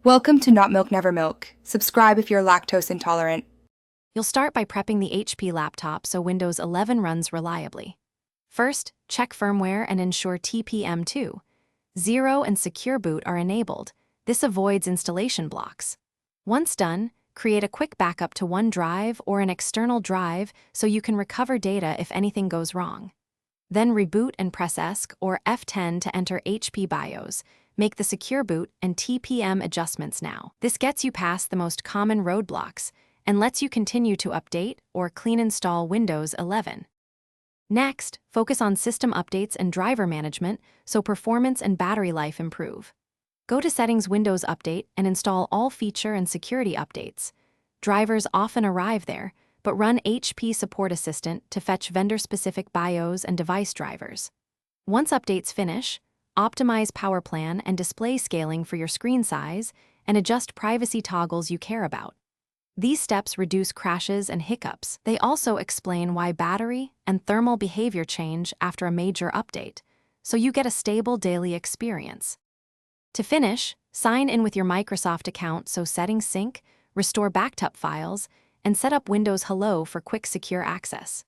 Welcome to Not Milk Never Milk. Subscribe if you're lactose intolerant. You'll start by prepping the HP laptop so Windows 11 runs reliably. First, check firmware and ensure TPM2, 0 and Secure Boot are enabled. This avoids installation blocks. Once done, create a quick backup to OneDrive or an external drive so you can recover data if anything goes wrong. Then reboot and press ESC or F10 to enter HP BIOS. Make the Secure Boot and TPM adjustments now. This gets you past the most common roadblocks and lets you continue to update or clean install Windows 11. Next, focus on system updates and driver management so performance and battery life improve. Go to Settings Windows Update and install all feature and security updates. Drivers often arrive there, but run HP Support Assistant to fetch vendor-specific BIOS and device drivers. Once updates finish, optimize power plan and display scaling for your screen size and adjust privacy toggles you care about. These steps reduce crashes and hiccups. They also explain why battery and thermal behavior change after a major update, so you get a stable daily experience. To finish, sign in with your Microsoft account so settings sync, restore backed up files, and set up Windows Hello for quick secure access.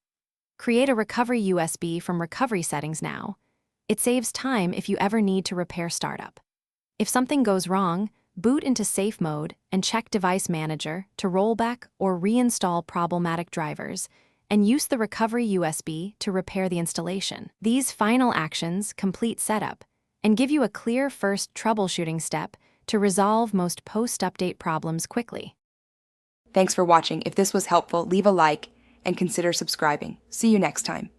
Create a recovery USB from recovery settings now. It saves time if you ever need to repair startup. If something goes wrong, boot into safe mode and check Device Manager to rollback or reinstall problematic drivers, and use the recovery USB to repair the installation. These final actions complete setup and give you a clear first troubleshooting step to resolve most post-update problems quickly. Thanks for watching. If this was helpful, leave a like and consider subscribing. See you next time.